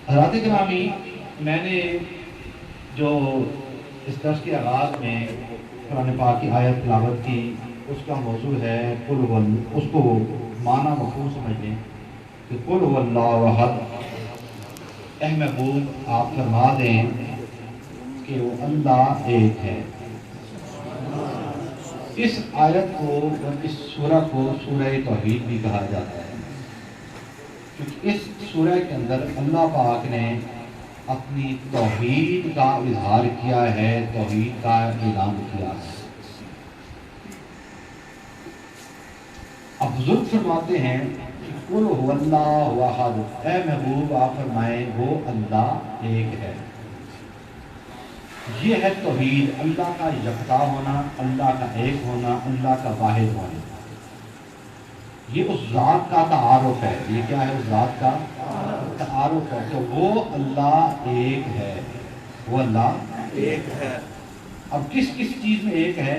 حضرات گرامی، میں نے جو اس درس کے آغاز میں قرآن پاک کی آیت تلاوت کی، اس کا موضوع ہے قل هو، اس کو معنی مفہوم سمجھ لیں کہ قل هو اللہ احد۔ اے محبوب آپ فرما دیں کہ وہ اللہ ایک ہے۔ اس آیت کو اور اس سورہ کو سورہ توحید بھی کہا جاتا ہے، کیونکہ اس سورہ کے اندر اللہ پاک نے اپنی توحید کا اظہار کیا ہے، توحید کا اعلان کیا ہے۔ اب بزرگ فرماتے ہیں قل هو اللہ احد، اے محبوب آپ فرمائیں وہ اللہ ایک ہے۔ یہ ہے توحید، اللہ کا یکتا ہونا، اللہ کا ایک ہونا، اللہ کا واحد ہونا۔ یہ اس ذات کا تعارف ہے۔ یہ کیا ہے؟ اس ذات کا تعارف ہے۔ تو وہ اللہ ایک ہے، وہ اللہ ایک ہے۔ اب کس کس چیز میں ایک ہے؟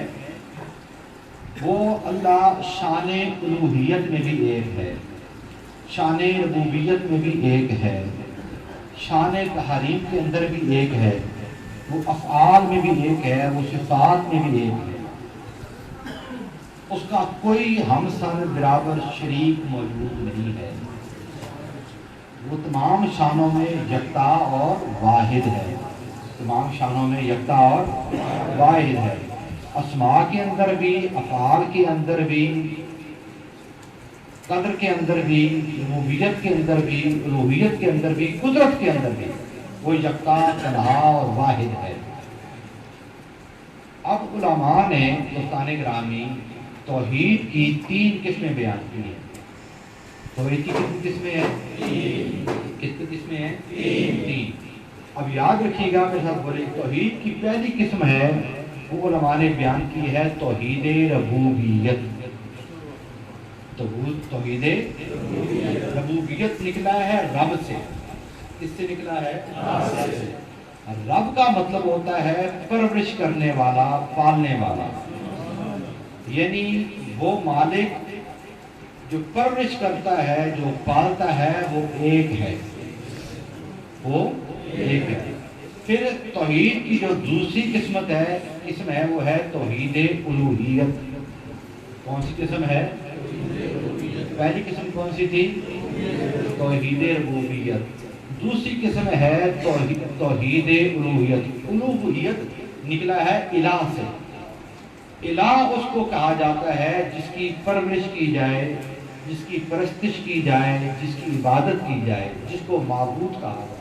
وہ اللہ شان الوہیت میں بھی ایک ہے، شان ربوبیت میں بھی ایک ہے، شان تحریم کے اندر بھی ایک ہے، وہ افعال میں بھی ایک ہے، وہ صفات میں بھی ایک ہے۔ اس کا کوئی ہمسر برابر شریک موجود نہیں ہے۔ وہ تمام شانوں میں یکتا اور واحد ہے، تمام شانوں میں یکتا اور واحد ہے۔ اسماء کے اندر بھی، افعال کے اندر بھی، قدر کے اندر بھی، ربوبیت کے اندر بھی، الوہیت کے اندر بھی، قدرت کے اندر بھی وہ یکتا، تنہا اور واحد ہے۔ اب علماء نے دوستان گرامی توحید کی 3 قسمیں بیان کی ہیں۔ توحید کی کتنی قسمیں ہیں؟ کتنی قسمیں ہیں؟ 3۔ اب یاد رکھیے گا میرے ساتھ بولے، توحید کی پہلی قسم ہے وہ علماء نے بیان کی ہے توحید ربوبیت۔ توحید ربوبیت نکلا ہے رب سے۔ کس سے نکلا ہے؟ رب سے۔ رب کا مطلب ہوتا ہے پرورش کرنے والا، پالنے والا، یعنی وہ مالک جو پرورش کرتا ہے، جو پالتا ہے، وہ ایک ہے، وہ ایک ہے۔ پھر توحید کی جو دوسری قسم ہے وہ ہے توحید الوہیت۔ کون سی قسم ہے؟ پہلی قسم کون سی تھی؟ توحید ربوبیت۔ دوسری قسم ہے توحید الوہیت۔ الوہیت نکلا ہے الہ سے۔ الہ اس کو کہا جاتا ہے جس کی پرورش کی جائے، جس کی پرستش کی جائے، جس کی عبادت کی جائے، جس کو معبود کہا جائے،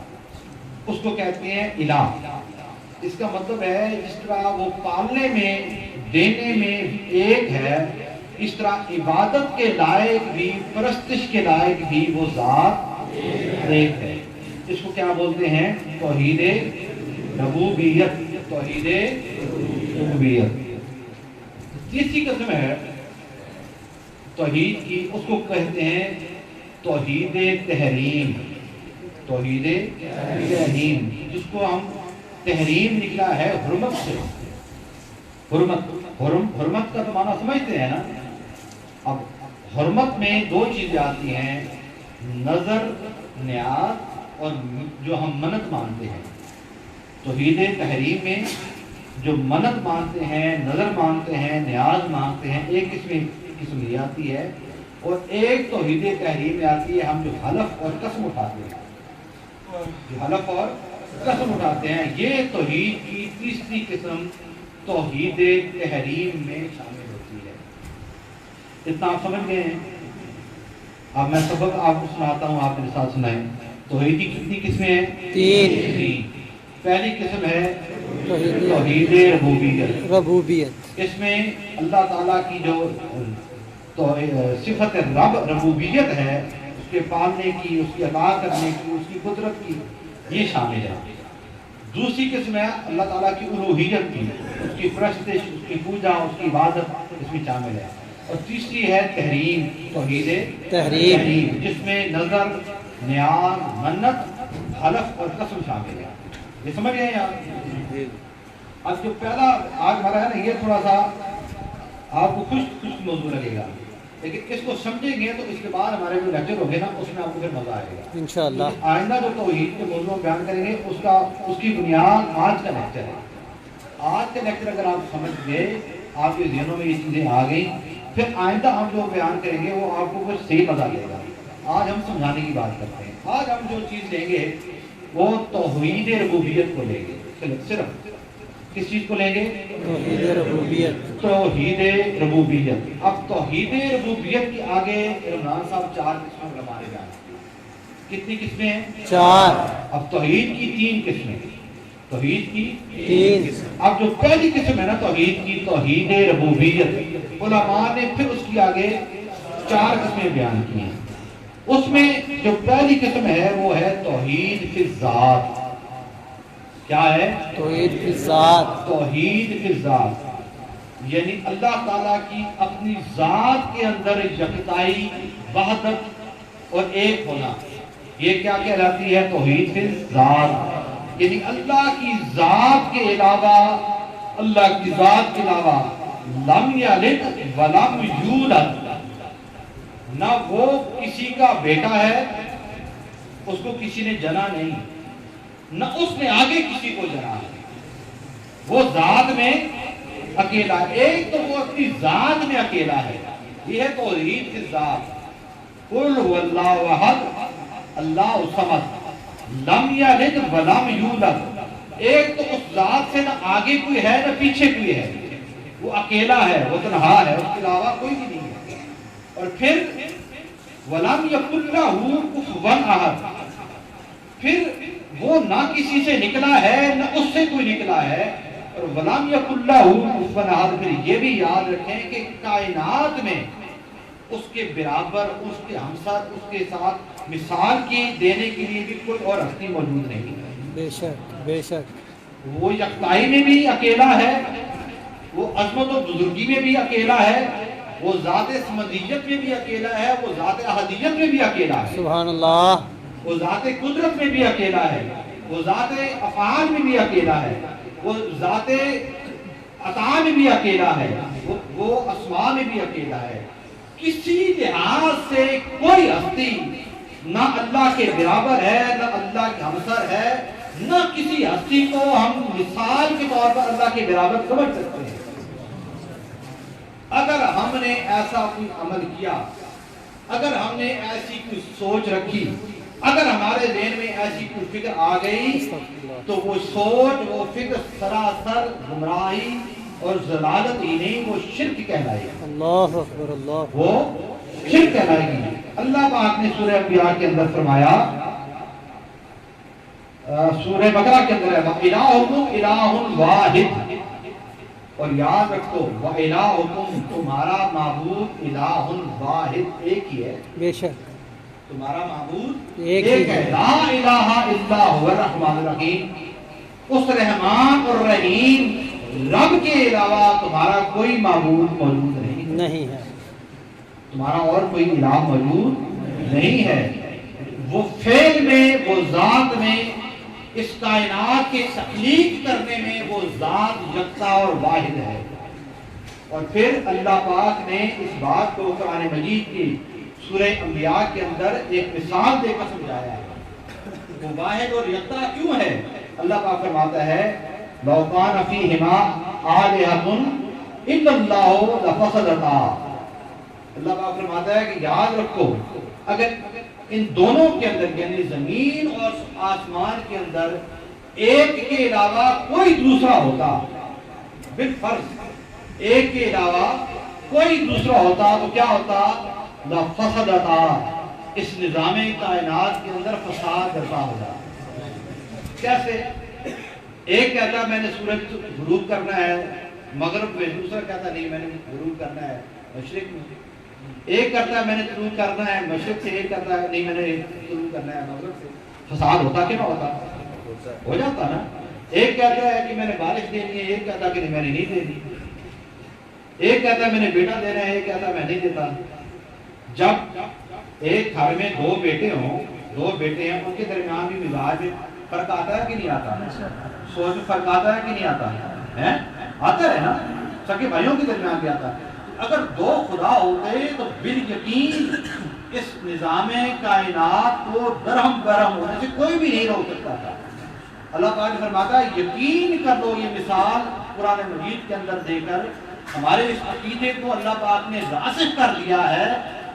اس کو کہتے ہیں الہ۔ اس کا مطلب ہے جس طرح وہ پالنے میں، دینے میں ایک ہے، اس طرح عبادت کے لائق بھی، پرستش کے لائق بھی وہ ذات ایک ہے۔ اس کو کیا بولتے ہیں؟ توحید ربوبیت۔ توحید ربوبیت۔ تیسری قسم ہے توحید کی، اس کو کہتے ہیں توحید تحریم۔ توحید تحریم، جس کو ہم تحریم نکلا ہے حرمت سے۔ حرمت کا تو معنی سمجھتے ہیں نا؟ اب حرمت میں 2 چیزیں آتی ہیں، نظر، نیاز، اور جو ہم منت مانتے ہیں۔ توحید تحریم میں جو منت مانتے ہیں، نظر مانتے ہیں، نیاز مانتے ہیں، ایک قسم یہ آتی ہے، اور ایک توحید تحریم میں آتی ہے ہم جو حلف اور قسم اٹھاتے ہیں، جو حلف اور قسم اٹھاتے ہیں۔ یہ توحید کی تیسری قسم توحید تحریم میں شامل ہوتی ہے۔ اتنا آپ سمجھ گئے ہیں؟ اب میں سبق آپ کو سناتا ہوں، آپ میرے ساتھ سنائیں۔ توحید کی کتنی قسمیں ہیں؟ 3۔ پہلی قسم ہے توحید ربوبیت۔ اس میں اللہ تعالیٰ کی جو صفت رب، ربوبیت ہے، اس کے پالنے کی، اس کی عطا کرنے کی، اس کی قدرت کی، یہ شامل ہے۔ دوسری قسم ہے اللہ تعالیٰ کی الوہیت کی، اس کی پرستش، اس کی پوجا، اس کی عبادت، اس میں شامل ہے۔ اور تیسری ہے تحریم، توحید تحریم، جس میں نظر، نیاز، منت، حلف اور قسم شامل ہے۔ یہ سمجھ گئے آپ؟ اب جو پہلا آج ہمارا ہے نا، یہ تھوڑا سا آپ کو خوش موضوع لگے گا۔ لیکن اس کو سمجھیں گے تو اس کے بعد ہمارے جو لیکچر ہوں گے نا اس میں آپ کو پھر مزہ آئے گا انشاءاللہ۔ آئندہ جو توحید کے موضوع بیان کریں گے اس کی بنیاد آج کا لیکچر ہے۔ آج کا لیکچر اگر آپ سمجھ گئے، آپ کے ذہنوں میں یہ چیزیں آ گئی، پھر آئندہ ہم جو بیان کریں گے وہ آپ کو کچھ صحیح مزہ دے گا۔ آج ہم سمجھانے کی بات کرتے ہیں۔ آج ہم جو چیز لیں گے وہ توحید ربوبیت کو لیں گے۔ صرف کس چیز کو لیں گے؟ توحید ربوبیت۔ توحید ربوبیت۔ اب توحید ربوبیت کے آگے عمران صاحب 4 قسمیں علماء نے بیان کی۔ کتنی قسمیں ہیں؟ 4۔ اب توحید کی 3 قسمیں، توحید کی 3۔ اب جو پہلی قسم ہے نا توحید کی، توحید ربوبیت، علماء نے پھر اس کی آگے 4 قسمیں بیان کی ہیں۔ اس میں جو پہلی قسم ہے وہ ہے توحید فی الذات۔ کیا ہے؟ توحید فی الذات۔ توحید فی الذات، یعنی اللہ تعالیٰ کی اپنی ذات کے اندر یکتائی، وحدت اور ایک ہونا، یہ کیا کہلاتی ہے؟ توحید فی الذات۔ یعنی اللہ کی ذات کے علاوہ، اللہ کی ذات کے علاوہ لم یلد ولم یولد، نہ وہ کسی کا بیٹا ہے، اس کو کسی نے جنا نہیں، نہ اس نے آگے کسی کو جنا ہے، وہ ذات میں اکیلا ہے۔ ایک تو وہ اپنی ذات میں اکیلا ہے، یہ ہے توحید فی الذات۔ قل هو اللہ احد اللہ الصمد لم یلد ولم یولد۔ ایک تو اس ذات سے نہ آگے کوئی ہے نہ پیچھے کوئی ہے، وہ اکیلا ہے، وہ تنہا ہے، اس کے علاوہ کوئی بھی نہیں ہے۔ اور پھر وَلَمْ يَكُنْ لَهُ كُفُوًا أَحَدٌ، پھر وہ نہ کسی سے نکلا ہے نہ اس سے کوئی نکلا ہے۔ اور وَلَمْ يَكُنْ لَهُ كُفُوًا أَحَدٌ، پھر یہ بھی یاد رکھیں کہ کائنات میں اس کے برابر، اس کے ہمسر، اس کے ساتھ مثال کی دینے کے لیے بھی کوئی اور ہستی موجود نہیں ہے۔ بے شک بے شک۔ وہ یکتائی میں بھی اکیلا ہے، وہ عظمت و بزرگی میں بھی اکیلا ہے، وہ ذات سمدیت میں بھی اکیلا ہے، وہ ذات احدیت میں بھی اکیلا ہے، سبحان اللہ۔ وہ ذات قدرت میں بھی اکیلا ہے، وہ ذات افعال میں بھی اکیلا ہے، وہ ذات عطا میں بھی اکیلا ہے، وہ اسماء میں بھی اکیلا ہے۔ کسی لحاظ سے کوئی ہستی نہ اللہ کے برابر ہے، نہ اللہ کے ہمسر ہے، نہ کسی ہستی کو ہم مثال کے طور پر اللہ کے برابر سمجھ سکتے ہیں۔ اگر ہم نے ایسا کوئی عمل کیا، اگر ہم نے ایسی کوئی سوچ رکھی، اگر ہمارے ذہن میں ایسی کوئی فکر آ گئی، تو وہ سوچ، وہ فکر سراسر گمراہی اور ضلالت ہی نہیں، وہ شرک کہلائے گا۔ اللہ اکبر، اللہ، وہ شرک کہلائے گی۔ اللہ پاک نے سورہ انبیاء کے اندر فرمایا، سورہ بقرہ کے اندر ہے وَإِلَٰهُكُمْ إِلَٰهٌ وَاحِدٌ، اور یاد رکھو وَإِلَٰهُكُمْ، تمہارا معبود الہ واحد، ایک ہی ہے۔ بے شک تمہارا معبود ایک ہے، لا الہ الا هو الرحمن الرحیم، اس رحمان اور رحیم رب کے علاوہ تمہارا کوئی معبود موجود نہیں ہے، تمہارا اور کوئی الہ موجود نہیں ہے۔ وہ فعل میں، وہ ذات میں، اس کائنات کے تخلیق کرنے میں وہ ذات یکتا اور واحد ہے۔ اور پھر اللہ پاک نے اس بات کو قرآن مجید کی سورہ انبیاء کے اندر ایک مثال دے کر سمجھایا ہے۔ وہ واحد اور یکتا کیوں ہے؟ اللہ پاک فرماتا ہے لَوْ كَانَ فِيهِمَا آلِهَةٌ إِلَّا اللَّهُ لَفَسَدَتَا۔ اللہ پاک فرماتا ہے کہ یاد رکھو، اگر ان دونوں کے اندر یعنی زمین اور آسمان کے اندر ایک کے علاوہ کوئی دوسرا ہوتا، بالفرض ایک کے علاوہ کوئی دوسرا ہوتا تو کیا ہوتا؟ لفسدتا، اس نظام کائنات کے اندر فساد برپا ہوگا۔ کیسے؟ ایک کہتا میں نے سورج غروب کرنا ہے مغرب میں، دوسرا کہتا نہیں میں نے غروب کرنا ہے مشرق میں، ایک کرتا ہے میں نے طلوع کرنا ہے مشرق سے، ایک کرتا ہے نہیں میں نے طلوع کرنا ہے مغرب سے۔ فساد ہوتا کہ نہ ہوتا؟ ہو جاتا نا۔ ایک کہتا ہے کہ میں نے بارش دینی ہے، ایک کہتا ہے کہ نہیں میں نے نہیں دینی، ایک کہتا ہے میں نے بیٹا دینا ہے، ایک کہتا ہے میں نہیں دیتا۔ جب ایک گھر میں دو بیٹے ہوں، دو بیٹے ہیں، ان کے درمیان بھی مزاج میں فرق آتا ہے کہ نہیں آتا؟ سوچ میں فرق آتا ہے کہ نہیں آتا ہے؟ آتا ہے نا، سکے بھائیوں کے درمیان بھی آتا ہے۔ اگر دو خدا ہوتے تو بالیقین اس نظام کائنات کو درہم برہم ہونے سے کوئی بھی نہیں روک سکتا تھا۔ اللہ پاک فرماتا ہے یقین کر لو، یہ مثال قرآن مجید کے اندر دے کر ہمارے اس عقیدے کو اللہ پاک نے راسخ کر دیا ہے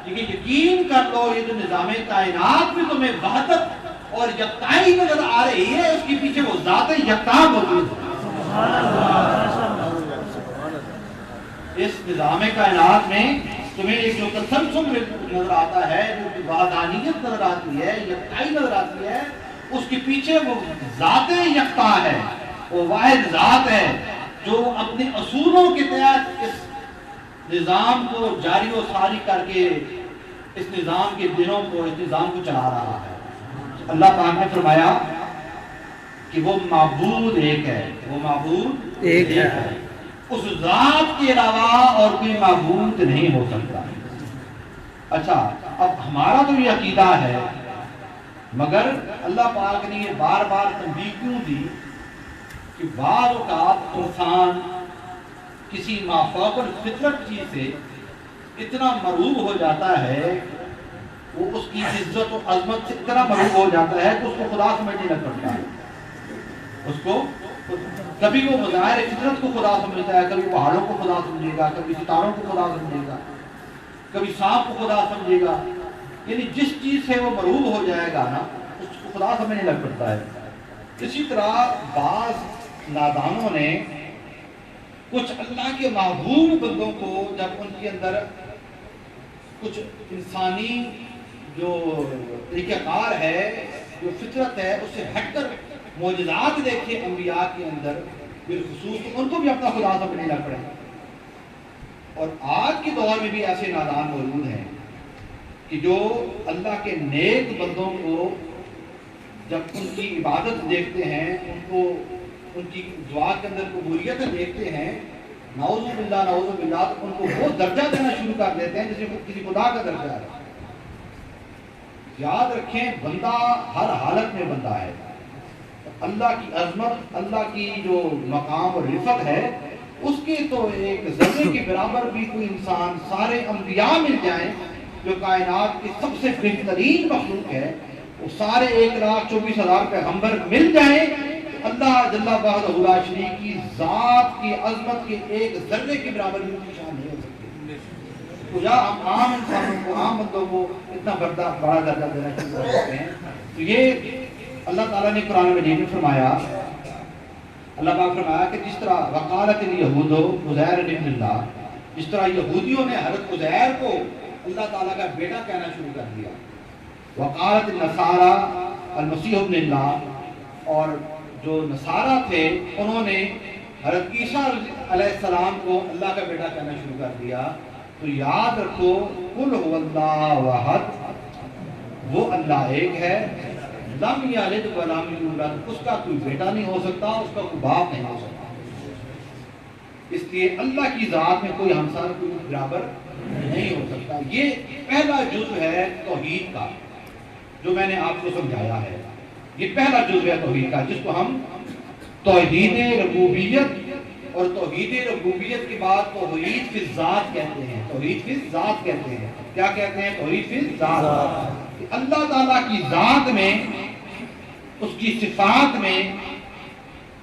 کہ یقین کر لو یہ جو نظام کائنات میں تمہیں وحدت اور یکتائی نظر آ رہی ہے، اس کے پیچھے وہ ذات یکتا موجود ہے۔ اس نظام کائنات میں تمہیں ایک جو تسلسل نظر آتا ہے، جو وحدانیت نظر آتی ہے، یکتائی نظر آتی ہے، اس کے پیچھے وہ ذات یکتا ہے، وہ واحد ذات ہے جو اپنے اصولوں کے تحت اس نظام کو جاری و ساری کر کے اس نظام کے دنوں کو، اس نظام کو چلا رہا ہے۔ اللہ پاک نے فرمایا کہ وہ معبود ایک ہے، وہ معبود ایک ہے، اس ذات کے علاوہ اور کوئی معبود نہیں ہو سکتا۔ اچھا، اب ہمارا تو یہ عقیدہ ہے، مگر اللہ پاک نے یہ بار بار تنبیہ کیوں دی کہ بعض اوقات انسان کسی مافوق الفطرت چیز سے اتنا مرعوب ہو جاتا ہے، وہ اس کی عزت و عظمت سے اتنا مرعوب ہو جاتا ہے کہ اس کو خدا سمجھنے لگ پڑتا ہے۔ اس کو کبھی وہ مظاہر فطرت کو خدا سمجھتا ہے، کبھی پہاڑوں کو خدا سمجھے گا، کبھی ستاروں کو خدا سمجھے گا، کبھی سانپ کو خدا سمجھے گا، یعنی جس چیز سے وہ مرعوب ہو جائے گا نا اس کو خدا سمجھنے لگ پڑتا ہے۔ اسی طرح بعض نادانوں نے کچھ اللہ کے محبوب بندوں کو جب ان کے اندر کچھ انسانی جو طریقہ کار ہے، جو فطرت ہے، اس سے ہٹ کر معجزات دیکھے انبیاء کے اندر بالخصوص، تو ان کو بھی اپنا خدا سمجھنے لگ پڑے۔ اور آج کے دور میں بھی ایسے نادان موجود ہیں کہ جو اللہ کے نیک بندوں کو جب ان کی عبادت دیکھتے ہیں، ان کو ان کی دعا کے اندر قبولیت دیکھتے ہیں، نعوذ باللہ تو ان کو وہ درجہ دینا شروع کر دیتے ہیں جسے کسی خدا کا درجہ ہے۔ یاد رکھیں، بندہ ہر حالت میں بندہ ہے۔ اللہ کی عظمت، اللہ کی جو مقام اور رفت ہے، اس کے تو ایک ذرے کے برابر بھی کوئی انسان، سارے انبیاء مل جائیں جو کائنات کی سب سے بہترین مخلوق ہے، وہ سارے 1,24,000 پیغمبر مل جائیں، اللہ جل وعلا لا شریک کی ذات کی عظمت کے ایک ذرے کے برابر بھی شان نہیں ہو سکتے۔ تو یا ہم عام انسانوں کو، عام بندوں کو اتنا بڑا درجہ دینا شروع کر سکتے ہیں۔ تو یہ اللہ تعالیٰ نے قرآن مجید میں فرمایا، اللہ پاک فرمایا کہ جس طرح وقالت الیہود عزیر ابن اللہ، جس طرح یہودیوں نے حضرت عزیر کو اللہ تعالیٰ کا بیٹا کہنا شروع کر دیا، وقالت النصارى المسیح ابن اللہ، اور جو نصارہ تھے انہوں نے حضرت عیسیٰ علیہ السلام کو اللہ کا بیٹا کہنا شروع کر دیا۔ تو یاد رکھو، قل هو اللہ احد، وہ اللہ ایک ہے، لم یلد ولم یولد، اس کا کوئی بیٹا نہیں ہو سکتا، اس کا کوئی باپ نہیں ہو سکتا۔ اس لیے اللہ کی ذات میں کوئی ہمسر، کوئی برابر نہیں ہو سکتا۔ یہ پہلا جزء ہے توحید کا جو میں نے آپ کو سمجھایا ہے، یہ پہلا جزء ہے توحید کا، جس کو ہم توحید ربوبیت، اور توحید ربوبیت کے بعد توحید فی الذات کہتے ہیں، توحید فی الذات کہتے ہیں۔ کیا کہتے ہیں؟ توحید فی الذات، کہ اللہ تعالیٰ کی ذات میں، اس کی صفات میں،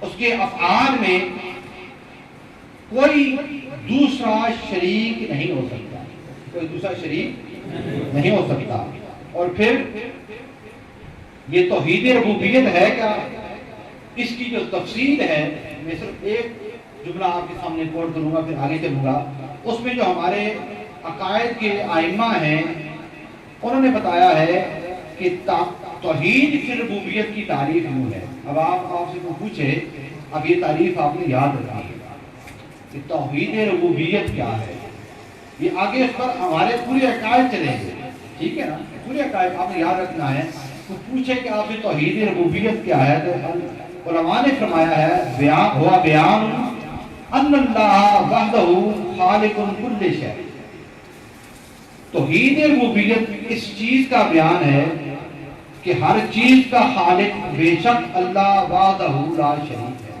اس کے افعال میں کوئی دوسرا شریک نہیں ہو سکتا، کوئی دوسرا شریک نہیں ہو سکتا۔ اور پھر یہ توحید ربوبیت ہے کیا، اس کی جو تفصیل ہے، میں صرف ایک جملہ آپ کے سامنے کوٹ کروں گا پھر آگے چلوں گا۔ اس میں جو ہمارے عقائد کے آئمہ ہیں انہوں نے بتایا ہے کہ توحید فی ربوبیت کی تعریف یوں ہے۔ اب آپ سے کوئی پوچھے، اب یہ تعریف آپ نے یاد رکھنی ہے کہ توحید ربوبیت کیا ہے، یہ آگے اس پر ہمارے پورے عقائد چلیں گے، ٹھیک ہے نا، پورے عقائد آپ نے یاد رکھنا ہے۔ تو پوچھے کہ آپ سے توحید ربوبیت کیا ہے، تو علماء نے فرمایا ہے ہوا بیان ان اللہ وحدہ خالق کل شیء، توحید ربوبیت اس چیز کا بیان ہے کہ ہر چیز کا خالق بے شک اللہ وحدہ لا شریک ہے۔